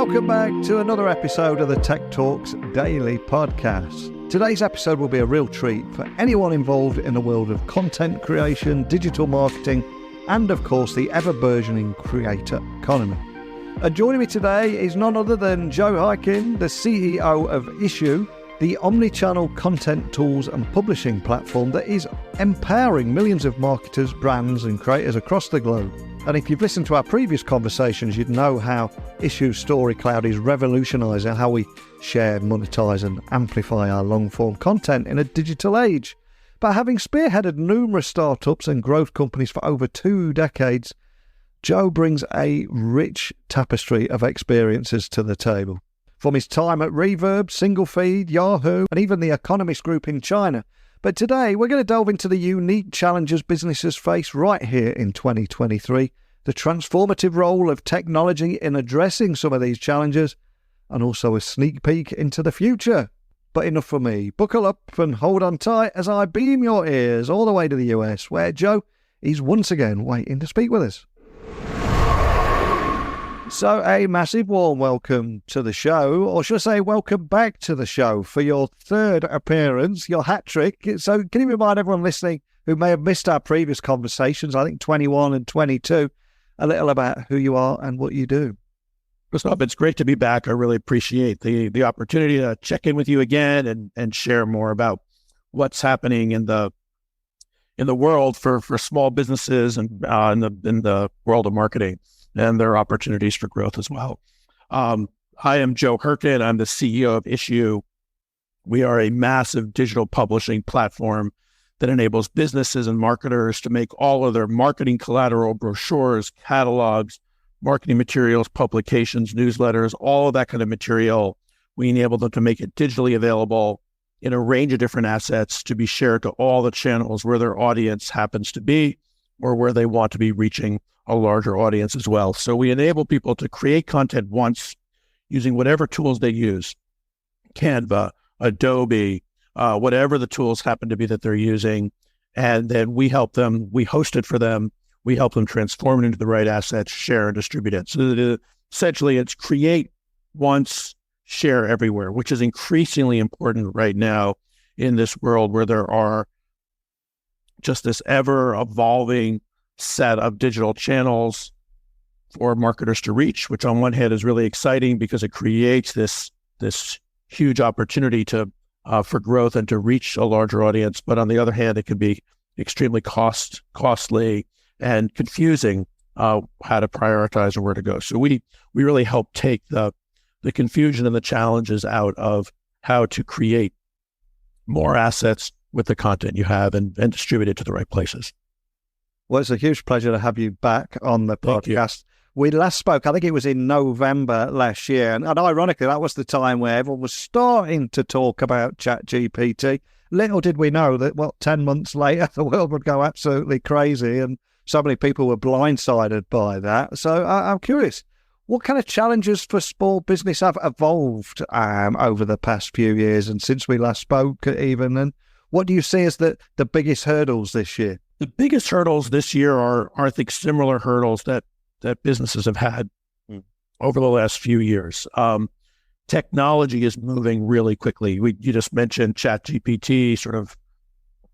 Welcome back to another episode of the Tech Talks Daily Podcast. Today's episode will be a real treat for anyone involved in the world of content creation, digital marketing, and of course the ever-burgeoning creator economy. And joining me today is none other than Joe Hyrkin, the CEO of Issuu, the omni-channel content tools and publishing platform that is empowering millions of marketers, brands and creators across the globe. And if you've listened to our previous conversations, you'd know how Issuu Story Cloud is revolutionising how we share, monetize and amplify our long-form content in a digital age. But having spearheaded numerous startups and growth companies for over 2 decades, Joe brings a rich tapestry of experiences to the table. From his time at Reverb, Single Feed, Yahoo, and even the Economist Group in China. But today, we're going to delve into the unique challenges businesses face right here in 2023, the transformative role of technology in addressing some of these challenges, and also a sneak peek into the future. But enough for me. Buckle up and hold on tight as I beam your ears all the way to the US, where Joe is once again waiting to speak with us. So a massive warm welcome to the show, or should I say welcome back to the show for your 3rd appearance, your hat trick. So can you remind everyone listening who may have missed our previous conversations, I think 21 and 22, a little about who you are and what you do? Christoph, it's great to be back. I really appreciate the opportunity to check in with you again and share more about what's happening in the world for small businesses and in the world of marketing and their opportunities for growth as well. I am Joe Hyrkin. I'm the CEO of Issuu. We are a massive digital publishing platform that enables businesses and marketers to make all of their marketing collateral, brochures, catalogs, marketing materials, publications, newsletters, all of that kind of material. We enable them to make it digitally available in a range of different assets to be shared to all the channels where their audience happens to be or where they want to be reaching a larger audience as well. So we enable people to create content once using whatever tools they use, Canva, Adobe, whatever the tools happen to be that they're using. And then we help them, we host it for them, we help them transform it into the right assets, share and distribute it. So essentially it's create once, share everywhere, which is increasingly important right now in this world where there are just this ever evolving set of digital channels for marketers to reach, which on one hand is really exciting because it creates this huge opportunity for growth and to reach a larger audience. But on the other hand, it can be extremely costly and confusing how to prioritize and where to go. So we really help take the confusion and the challenges out of how to create more assets with the content you have and distribute it to the right places. Well, it's a huge pleasure to have you back on the podcast. We last spoke, I think it was in November last year. And ironically, that was the time where everyone was starting to talk about ChatGPT. Little did we know that, 10 months later, the world would go absolutely crazy. And so many people were blindsided by that. So I'm curious, what kind of challenges for small business have evolved over the past few years and since we last spoke even? And what do you see as the biggest hurdles this year? The biggest hurdles this year are I think, similar hurdles that businesses have had over the last few years. Technology is moving really quickly. You just mentioned ChatGPT sort of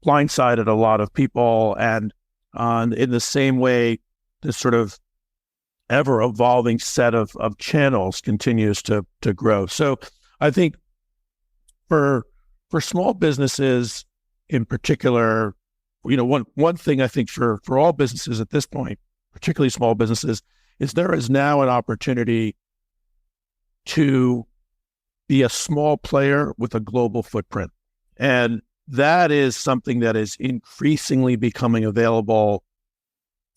blindsided a lot of people. And in the same way, this sort of ever-evolving set of channels continues to grow. So I think for small businesses in particular, one thing I think for all businesses at this point, particularly small businesses, is there is now an opportunity to be a small player with a global footprint. And that is something that is increasingly becoming available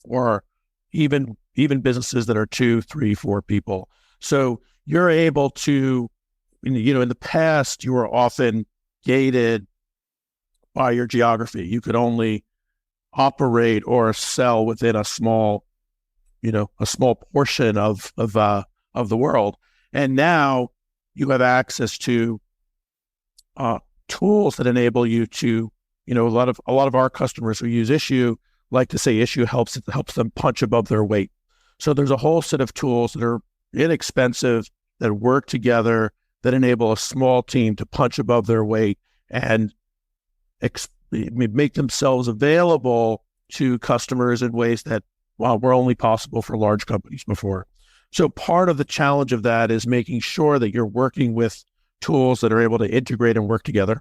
for even businesses that are 2, 3, 4 people. So you're able to, in the past, you were often gated by your geography. You could only operate or sell within a small portion of the world. And now you have access to tools that enable you to, a lot of our customers who use Issuu like to say Issuu helps them punch above their weight. So there's a whole set of tools that are inexpensive, that work together, that enable a small team to punch above their weight and make themselves available to customers in ways that were only possible for large companies before. So part of the challenge of that is making sure that you're working with tools that are able to integrate and work together.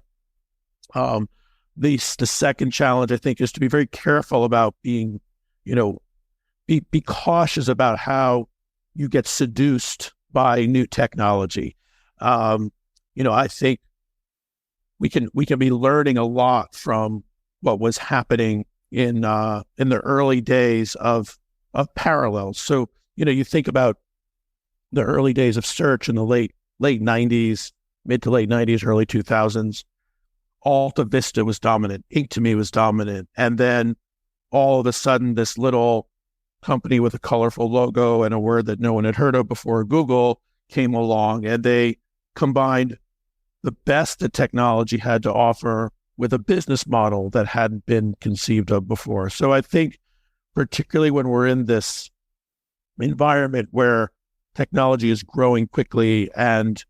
The second challenge, I think, is to be very careful about being, be cautious about how you get seduced by new technology. I think we can be learning a lot from what was happening in the early days of parallels. So, you think about the early days of search in the late 90s, mid to late 90s, early 2000s. Alta Vista was dominant. Ink2Me was dominant. And then all of a sudden, this little company with a colorful logo and a word that no one had heard of before, Google, came along, and they combined the best that technology had to offer with a business model that hadn't been conceived of before. So I think particularly when we're in this environment where technology is growing quickly and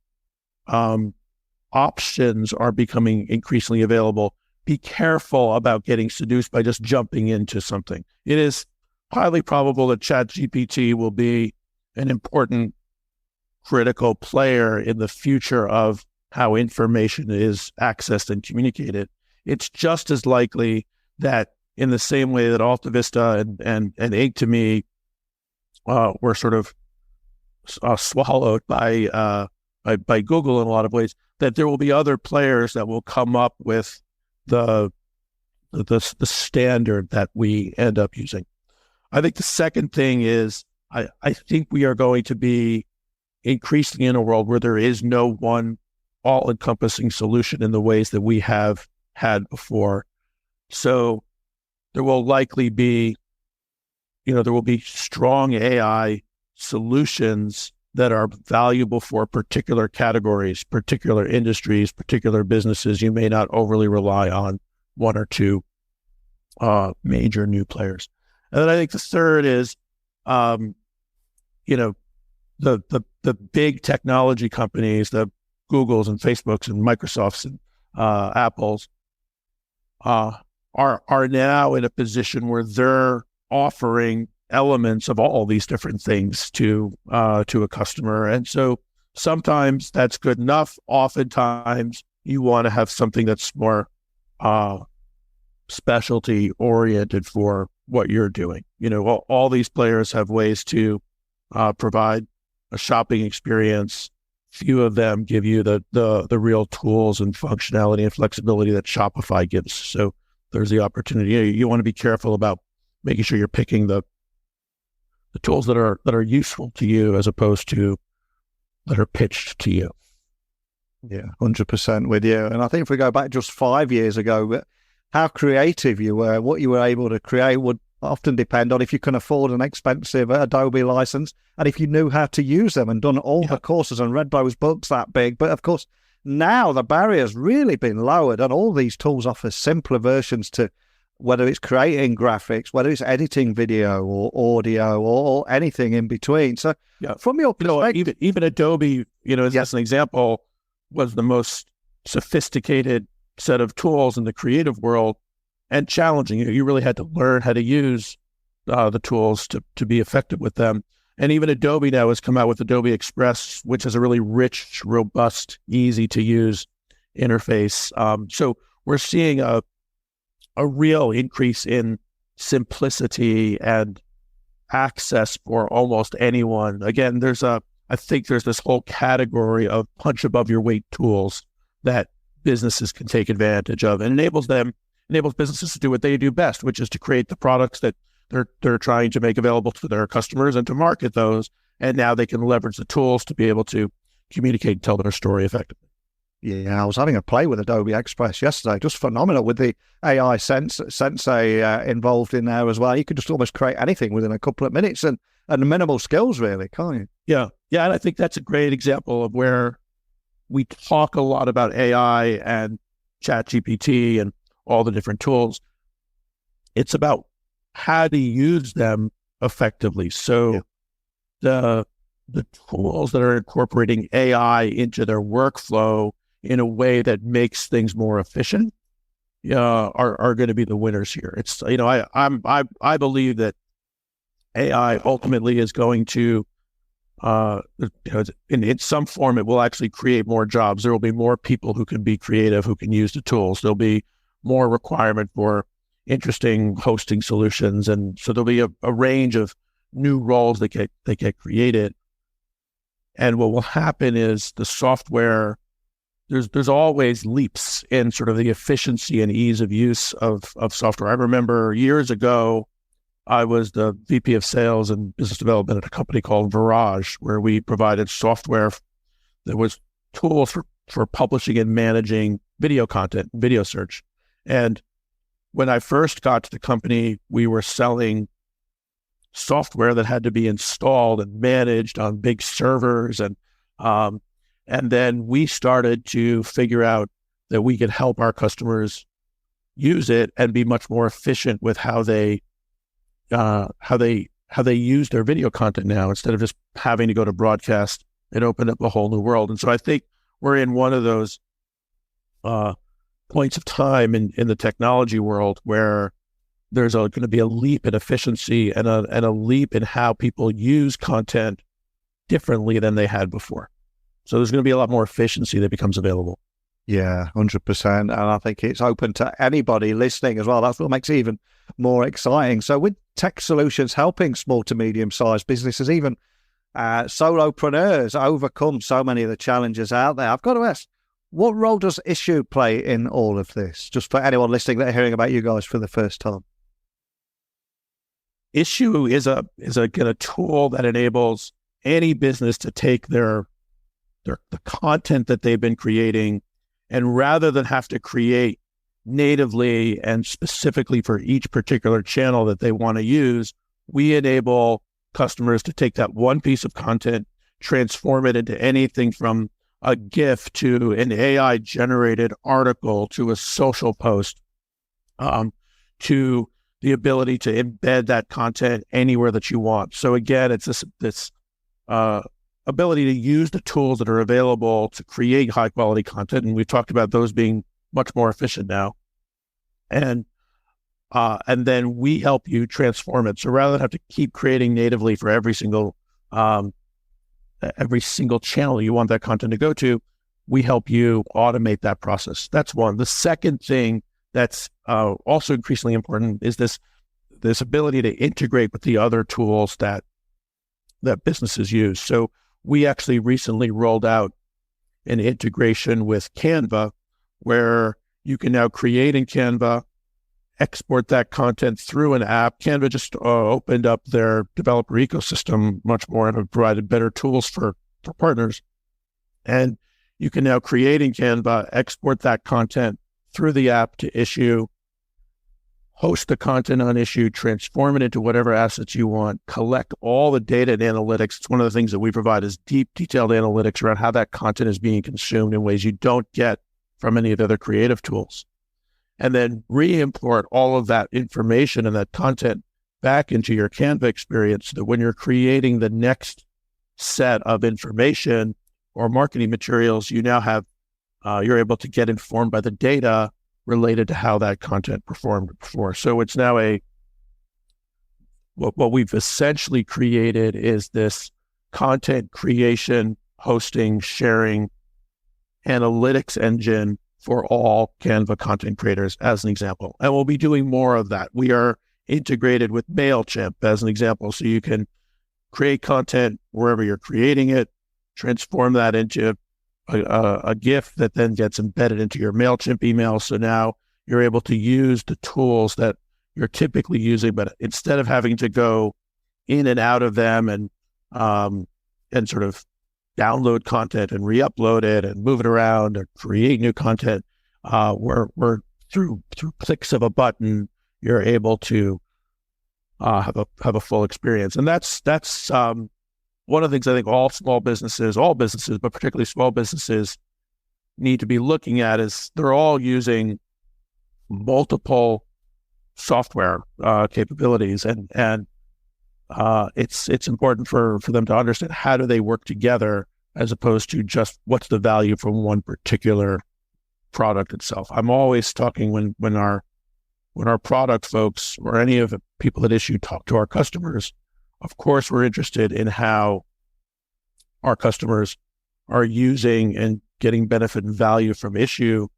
options are becoming increasingly available, be careful about getting seduced by just jumping into something. It is highly probable that ChatGPT will be an important, critical player in the future of how information is accessed and communicated. It's just as likely that in the same way that Alta Vista and Ink2Me were sort of swallowed by Google in a lot of ways, that there will be other players that will come up with the standard that we end up using. I think the second thing is I think we are going to be increasingly in a world where there is no one all-encompassing solution in the ways that we have had before. So there will likely be, there will be strong AI solutions that are valuable for particular categories, particular industries, particular businesses. You may not overly rely on one or two major new players. And then I think the third is, the big technology companies, the Googles and Facebooks and Microsofts and Apples are now in a position where they're offering elements of all these different things to a customer. And so sometimes that's good enough. Oftentimes you want to have something that's more specialty oriented for what you're doing. All these players have ways to provide a shopping experience. Few of them give you the real tools and functionality and flexibility that Shopify gives. So there's the opportunity. You want to be careful about making sure you're picking the tools that are useful to you as opposed to that are pitched to you. Yeah, 100% with you. And I think if we go back just 5 years ago, how creative you were, what you were able to create would often depend on if you can afford an expensive Adobe license and if you knew how to use them and done all the courses and read those books that big. But of course, now the barrier's really been lowered and all these tools offer simpler versions to whether it's creating graphics, whether it's editing video or audio or anything in between. So from your perspective... even Adobe, as an example, was the most sophisticated set of tools in the creative world and challenging. You really had to learn how to use the tools to be effective with them. And even Adobe now has come out with Adobe Express, which has a really rich, robust, easy to use interface. So we're seeing a real increase in simplicity and access for almost anyone. Again, I think there's this whole category of punch above your weight tools that businesses can take advantage of, and enables businesses to do what they do best, which is to create the products that they're trying to make available to their customers and to market those. And now they can leverage the tools to be able to communicate and tell their story effectively. Yeah, I was having a play with Adobe Express yesterday. Just phenomenal with the AI sensei involved in there as well. You could just almost create anything within a couple of minutes and minimal skills, really, can't you? Yeah. And I think that's a great example of where we talk a lot about AI and ChatGPT and all the different tools. It's about how to use them effectively. So the the tools that are incorporating AI into their workflow in a way that makes things more efficient are going to be the winners here. It's, I believe that AI ultimately is going to, in some form, it will actually create more jobs. There will be more people who can be creative, who can use the tools. There'll be more requirement for interesting hosting solutions, and so there'll be a range of new roles that get created. And what will happen is the software, there's always leaps in sort of the efficiency and ease of use of software. I remember years ago, I was the VP of sales and business development at a company called Virage, where we provided software that was tools for publishing and managing video content, video search. And when I first got to the company, we were selling software that had to be installed and managed on big servers. And then we started to figure out that we could help our customers use it and be much more efficient with how they use their video content now, instead of just having to go to broadcast. It opened up a whole new world. And so I think we're in one of those points of time in the technology world where there's going to be a leap in efficiency and a leap in how people use content differently than they had before. So there's going to be a lot more efficiency that becomes available. Yeah, 100%. And I think it's open to anybody listening as well. That's what makes it even more exciting. So with tech solutions helping small to medium-sized businesses, even solopreneurs, overcome so many of the challenges out there, I've got to ask, what role does Issuu play in all of this? Just for anyone listening that are hearing about you guys for the first time. Issuu is a tool that enables any business to take the content that they've been creating, and rather than have to create natively and specifically for each particular channel that they want to use, we enable customers to take that one piece of content, transform it into anything from a GIF to an AI generated article to a social post, to the ability to embed that content anywhere that you want. So again, it's this ability to use the tools that are available to create high quality content. And we've talked about those being much more efficient now. And then we help you transform it. So rather than have to keep creating natively for every single channel you want that content to go to, we help you automate that process. That's one. The second thing that's also increasingly important is this ability to integrate with the other tools that businesses use. So we actually recently rolled out an integration with Canva, where you can now create in Canva, export that content through an app. Canva just opened up their developer ecosystem much more and have provided better tools for partners. And you can now create in Canva, export that content through the app to Issuu, host the content on Issuu, transform it into whatever assets you want, collect all the data and analytics. It's one of the things that we provide is deep, detailed analytics around how that content is being consumed in ways you don't get from any of the other creative tools. And then re-import all of that information and that content back into your Canva experience, so that when you're creating the next set of information or marketing materials, you now have, you're able to get informed by the data related to how that content performed before. So it's now what we've essentially created is this content creation, hosting, sharing, analytics engine for all Canva content creators, as an example. And we'll be doing more of that. We are integrated with MailChimp, as an example. So you can create content wherever you're creating it, transform that into a GIF that then gets embedded into your MailChimp email. So now you're able to use the tools that you're typically using, but instead of having to go in and out of them and sort of download content and re-upload it and move it around or create new content, we're through clicks of a button, you're able to have a full experience. And that's one of the things I think all businesses, but particularly small businesses, need to be looking at is they're all using multiple software capabilities, and it's important for them to understand how do they work together as opposed to just what's the value from one particular product itself. I'm always talking when our product folks or any of the people at Issuu talk to our customers, of course, we're interested in how our customers are using and getting benefit and value from Issuu.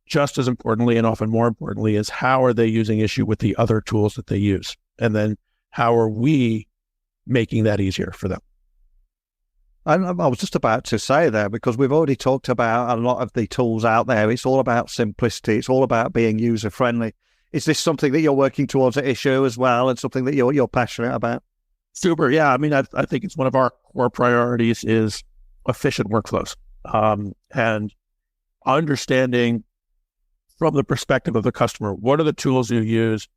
Just as importantly, and often more importantly, is how are they using Issuu with the other tools that they use? And then how are we making that easier for them? And I was just about to say there, because we've already talked about a lot of the tools out there. It's all about simplicity. It's all about being user-friendly. Is this something that you're working towards at Issuu as well, and something that you're passionate about? Super. Yeah. I mean, I think it's one of our core priorities is efficient workflows, and understanding from the perspective of the customer, what are the tools you use?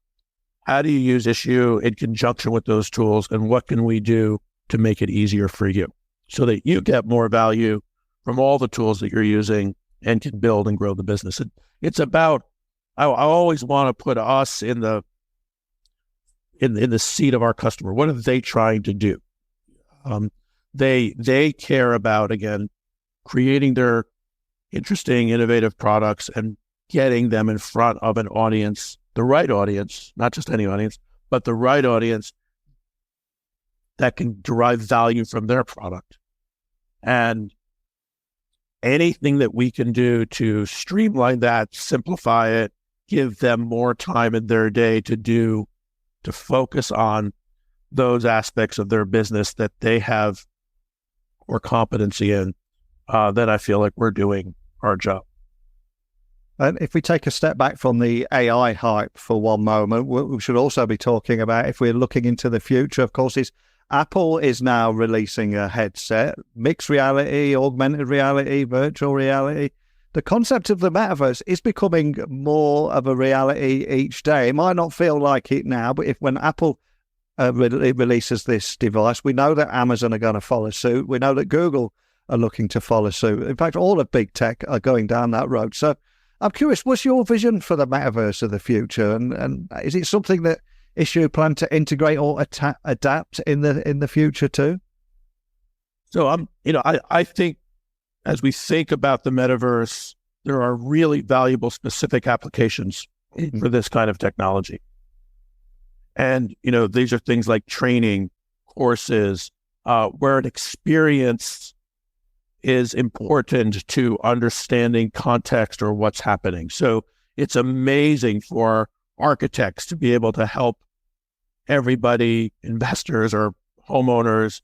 How do you use Issuu in conjunction with those tools? And what can we do to make it easier for you so that you get more value from all the tools that you're using and can build and grow the business? It's about, I always want to put us in the seat of our customer. What are they trying to do? They care about, again, creating their interesting, innovative products and getting them in front of an audience, the right audience, not just any audience, but the right audience that can derive value from their product. And anything that we can do to streamline that, simplify it, give them more time in their day to focus on those aspects of their business that they have more competency in, then I feel like we're doing our job. And if we take a step back from the AI hype for one moment, we should also be talking about, if we're looking into the future, of course, is Apple is now releasing a headset, mixed reality, augmented reality, virtual reality. The concept of the metaverse is becoming more of a reality each day. It might not feel like it now, but when Apple releases this device, we know that Amazon are going to follow suit. We know that Google are looking to follow suit. In fact, all of big tech are going down that road. So I'm curious, what's your vision for the metaverse of the future? And is it something that Issuu plan to integrate or adapt in the future too? So I think as we think about the metaverse, there are really valuable specific applications for this kind of technology. And, these are things like training, courses, where an experience is important to understanding context or what's happening. So it's amazing for architects to be able to help everybody, investors or homeowners,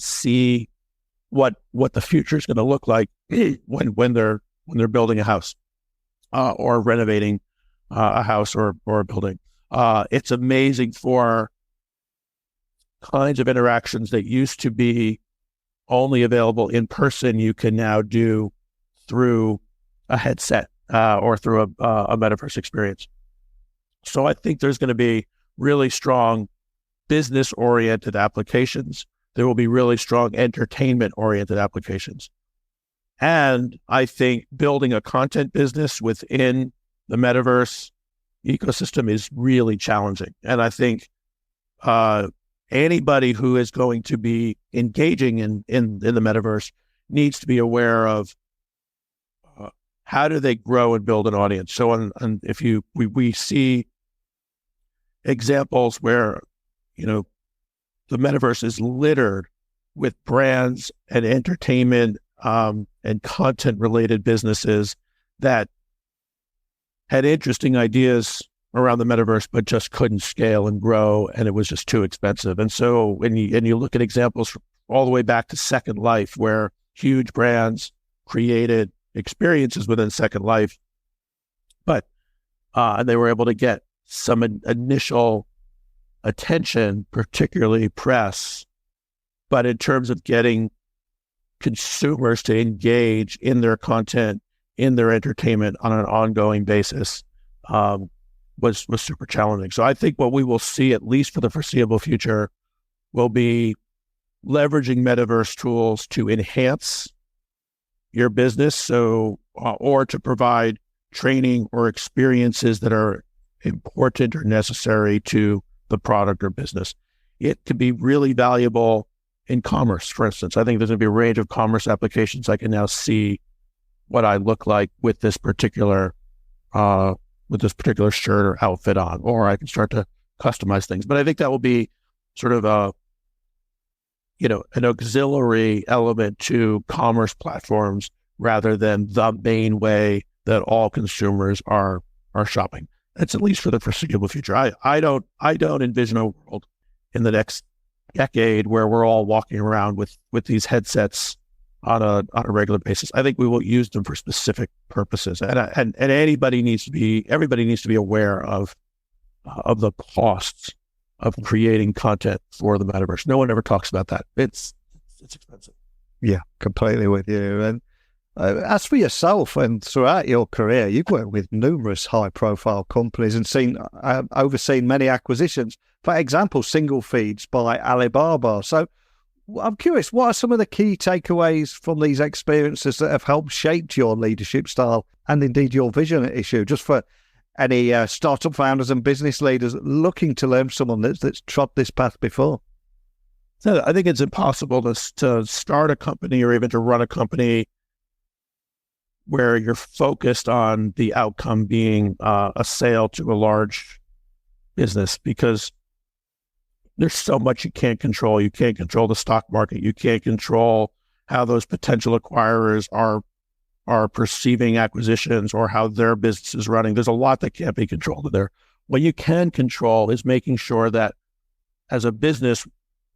see what the future is going to look like when they're building a house or renovating a house or a building. It's amazing for kinds of interactions that used to be only available in person, you can now do through a headset or through a metaverse experience. So I think there's going to be really strong business-oriented applications. There will be really strong entertainment-oriented applications. And I think building a content business within the metaverse ecosystem is really challenging. And I think anybody who is going to be engaging in the metaverse needs to be aware of how do they grow and build an audience. So if we see examples where, the metaverse is littered with brands and entertainment and content related businesses that had interesting ideas around the metaverse, but just couldn't scale and grow, and it was just too expensive. And so when you look at examples all the way back to Second Life, where huge brands created experiences within Second Life, but and they were able to get some initial attention, particularly press, but in terms of getting consumers to engage in their content, in their entertainment on an ongoing basis, was super challenging. So I think what we will see, at least for the foreseeable future, will be leveraging metaverse tools to enhance your business, or to provide training or experiences that are important or necessary to the product or business. it could be really valuable in commerce, for instance. I think there's going to be a range of commerce applications. I can now see what I look like with this particular shirt or outfit on, or I can start to customize things. But I think that will be sort of an auxiliary element to commerce platforms rather than the main way that all consumers are shopping. That's at least for the foreseeable future. I don't envision a world in the next decade where we're all walking around with these headsets on a regular basis. I think we will use them for specific purposes, and everybody needs to be aware of the costs of creating content for the metaverse. No one ever talks about that. It's expensive. Yeah, completely with you. And as for yourself, and throughout your career, you've worked with numerous high-profile companies and overseen many acquisitions. For example, Single Feeds by Alibaba. So I'm curious, what are some of the key takeaways from these experiences that have helped shape your leadership style and indeed your vision at Issuu, just for any startup founders and business leaders looking to learn someone that's trod this path before? So I think it's impossible to start a company or even to run a company where you're focused on the outcome being a sale to a large business, because there's so much you can't control. You can't control the stock market. You can't control how those potential acquirers are perceiving acquisitions or how their business is running. There's a lot that can't be controlled there. What you can control is making sure that as a business,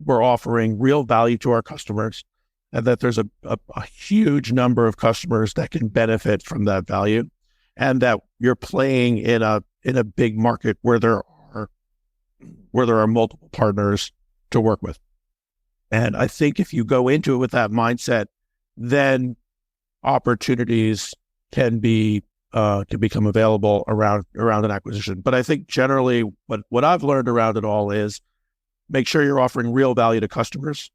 we're offering real value to our customers, and that there's a huge number of customers that can benefit from that value, and that you're playing in a big market where there are multiple partners to work with. And I think if you go into it with that mindset, then opportunities can become available around an acquisition. But I think generally what I've learned around it all is make sure you're offering real value to customers.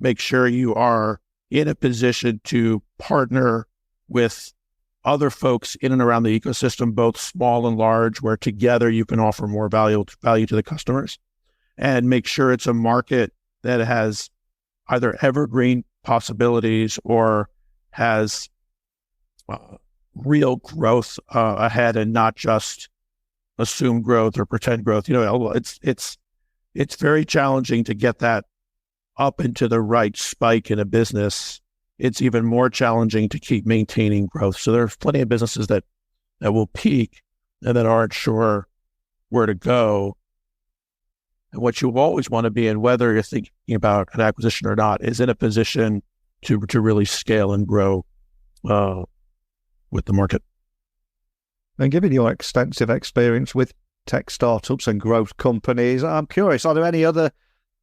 Make sure you are in a position to partner with other folks in and around the ecosystem, both small and large, where together you can offer more value to the customers. And make sure it's a market that has either evergreen possibilities or has real growth ahead, and not just assumed growth or pretend growth. It's very challenging to get that up into the right spike in a business. It's even more challenging to keep maintaining growth. So there's plenty of businesses that will peak and that aren't sure where to go. And what you always want to be in, whether you're thinking about an acquisition or not, is in a position to really scale and grow with the market. And given your extensive experience with tech startups and growth companies, I'm curious, are there any other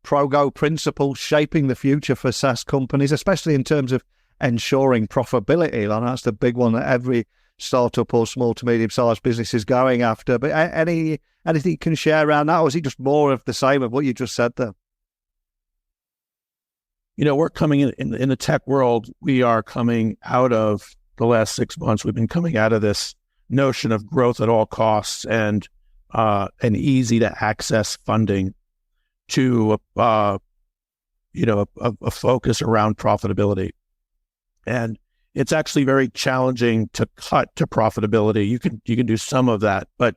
Pro-Go principles shaping the future for SaaS companies, especially in terms of ensuring profitability? And that's the big one that every startup or small to medium-sized business is going after. But anything you can share around that, or is it just more of the same of what you just said there? We're coming in the tech world. We are coming out of the last 6 months. We've been coming out of this notion of growth at all costs and an easy to access funding to a focus around profitability. And it's actually very challenging to cut to profitability. You can do some of that, but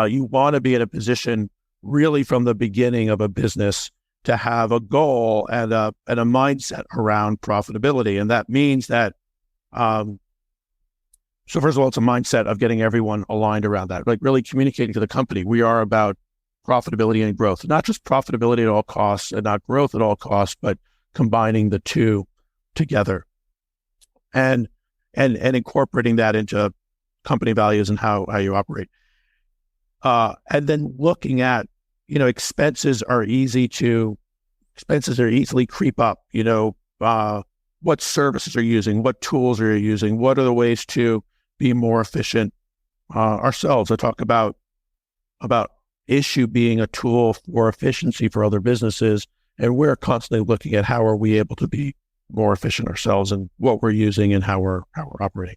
you want to be in a position really from the beginning of a business to have a goal and a mindset around profitability. And that means that, so first of all, it's a mindset of getting everyone aligned around that, like really communicating to the company, we are about profitability and growth, not just profitability at all costs and not growth at all costs, but combining the two together and incorporating that into company values and how you operate. And then looking at, expenses are easily creep up. What services are you using? What tools are you using? What are the ways to be more efficient ourselves? I talk about Issuu being a tool for efficiency for other businesses, and we're constantly looking at how are we able to be more efficient ourselves and what we're using and how we're operating.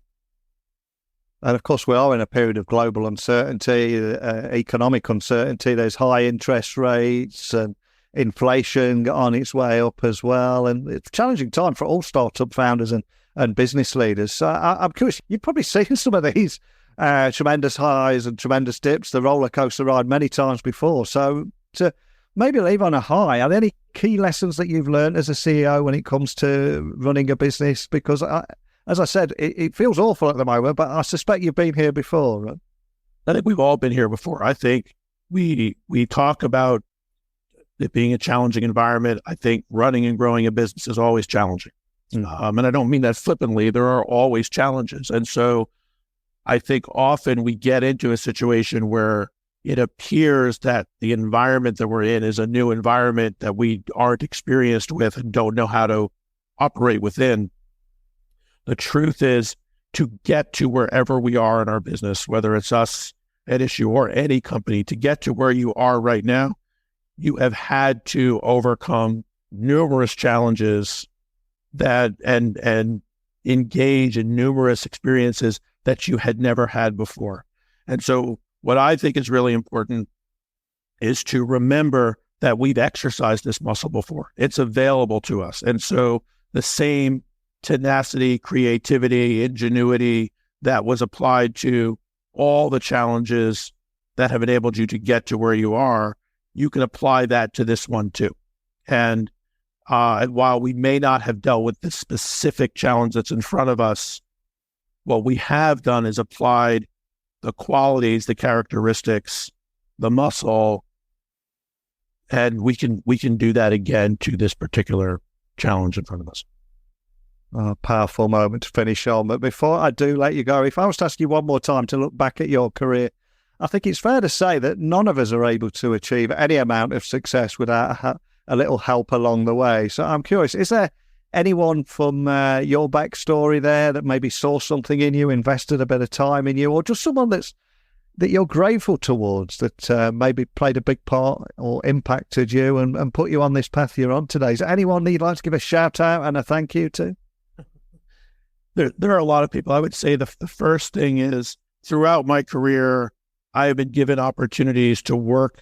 And of course, we are in a period of global uncertainty, economic uncertainty. There's high interest rates, and inflation on its way up as well. And it's a challenging time for all startup founders and business leaders. So I'm curious, you've probably seen some of these tremendous highs and tremendous dips, the roller coaster ride many times before. So to maybe leave on a high, are there any key lessons that you've learned as a CEO when it comes to running a business? Because as I said, it feels awful at the moment, but I suspect you've been here before, right? I think we've all been here before. I think we talk about it being a challenging environment. I think running and growing a business is always challenging. And I don't mean that flippantly. There are always challenges. And so I think often we get into a situation where it appears that the environment that we're in is a new environment that we aren't experienced with and don't know how to operate within. The truth is, to get to wherever we are in our business, whether it's us at Issuu or any company, to get to where you are right now, you have had to overcome numerous challenges that and engage in numerous experiences that you had never had before. And so what I think is really important is to remember that we've exercised this muscle before. It's available to us. And so the same tenacity, creativity, ingenuity that was applied to all the challenges that have enabled you to get to where you are, you can apply that to this one too. And while we may not have dealt with the specific challenge that's in front of us, what we have done is applied the qualities, the characteristics, the muscle, and we can do that again to this particular challenge in front of us. Powerful moment to finish on. But before I do let you go, if I was to ask you one more time to look back at your career, I think it's fair to say that none of us are able to achieve any amount of success without a little help along the way. So I'm curious, is there anyone from your backstory there that maybe saw something in you, invested a bit of time in you, or just someone that you're grateful towards that maybe played a big part or impacted you and put you on this path you're on today? Is there anyone that you'd like to give a shout out and a thank you to? There are a lot of people. I would say the first thing is, throughout my career, I have been given opportunities to work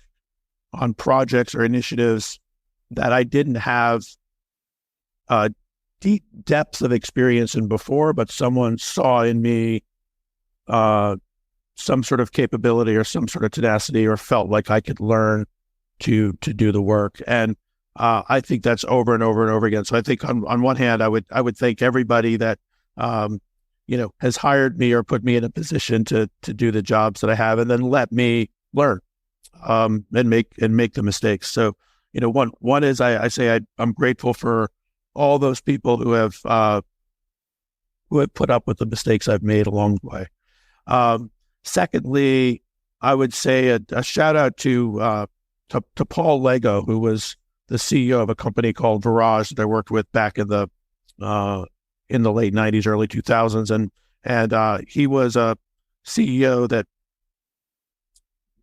on projects or initiatives that I didn't have deep depths of experience in before, but someone saw in me some sort of capability or some sort of tenacity, or felt like I could learn to do the work. And I think that's over and over and over again. So I think on one hand, I would thank everybody that has hired me or put me in a position to do the jobs that I have, and then let me learn and make the mistakes. So one is I'm grateful for all those people who have put up with the mistakes I've made along the way. Secondly, I would say a shout out to Paul Lego, who was the CEO of a company called Virage that I worked with back in the late 90s, early 2000s. And he was a CEO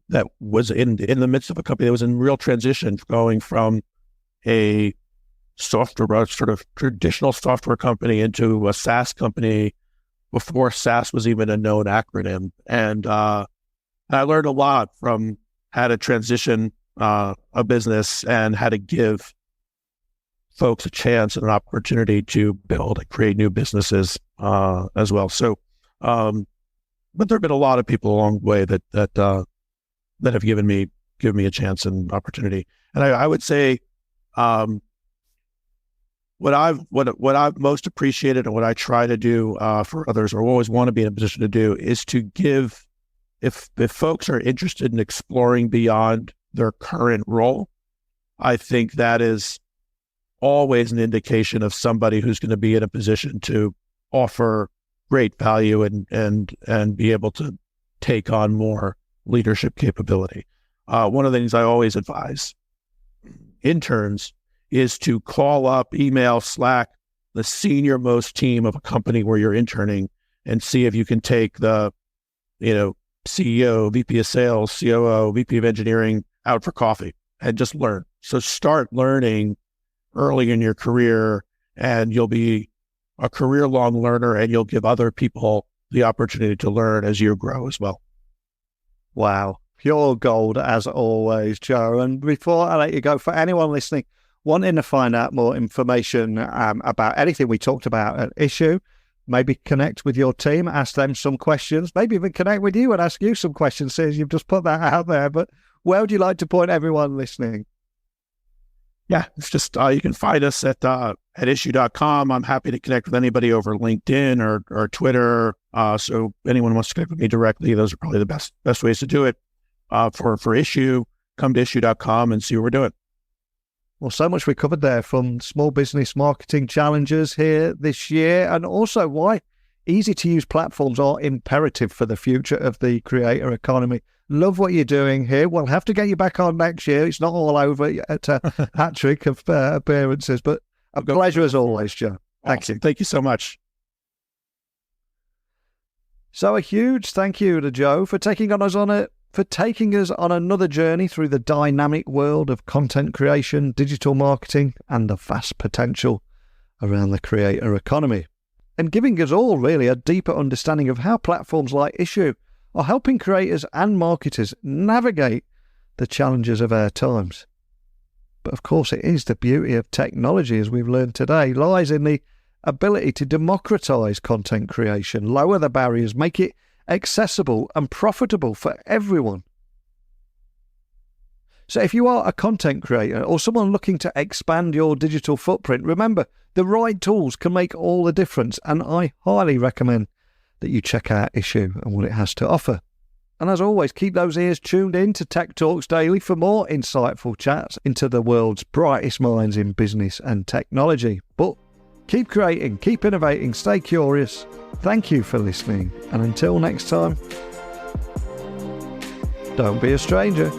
that was in the midst of a company that was in real transition, going from a sort of traditional software company into a SaaS company before SaaS was even a known acronym. And I learned a lot from how to transition a business and how to give folks a chance and an opportunity to build and create new businesses as well. So, but there have been a lot of people along the way that have given me a chance and opportunity. And I would say what I've most appreciated and what I try to do for others, or always want to be in a position to do, is to give, if folks are interested in exploring beyond their current role, I think that is always an indication of somebody who's going to be in a position to offer great value and be able to take on more leadership capability. One of the things I always advise interns is to call up, email, Slack the senior most team of a company where you're interning, and see if you can take the, CEO, VP of sales, COO, VP of engineering out for coffee and just learn. So start learning early in your career, and you'll be a career-long learner, and you'll give other people the opportunity to learn as you grow as well. Wow. Pure gold, as always, Joe. And before I let you go, for anyone listening, wanting to find out more information about anything we talked about at Issuu, maybe connect with your team, ask them some questions, maybe even connect with you and ask you some questions, since you've just put that out there. But where would you like to point everyone listening? Yeah, it's just you can find us at issuu.com. I'm happy to connect with anybody over LinkedIn or Twitter. So anyone wants to connect with me directly, those are probably the best ways to do it. For Issuu, come to issuu.com and see what we're doing. Well, so much we covered there, from small business marketing challenges here this year, and also why easy-to-use platforms are imperative for the future of the creator economy. Love what you're doing here. We'll have to get you back on next year. It's not all over at a hat trick of appearances, but a pleasure as always, Joe. Thank you. Thank you so much. So a huge thank you to Joe for taking us on another journey through the dynamic world of content creation, digital marketing, and the vast potential around the creator economy, and giving us all really a deeper understanding of how platforms like Issuu are helping creators and marketers navigate the challenges of our times. But of course, it is the beauty of technology, as we've learned today, lies in the ability to democratize content creation, lower the barriers, make it accessible and profitable for everyone. So if you are a content creator or someone looking to expand your digital footprint, remember, the right tools can make all the difference, and I highly recommend that you check out Issuu and what it has to offer. And as always, keep those ears tuned in to Tech Talks Daily for more insightful chats into the world's brightest minds in business and technology. But keep creating, keep innovating, stay curious. Thank you for listening, and until next time, don't be a stranger.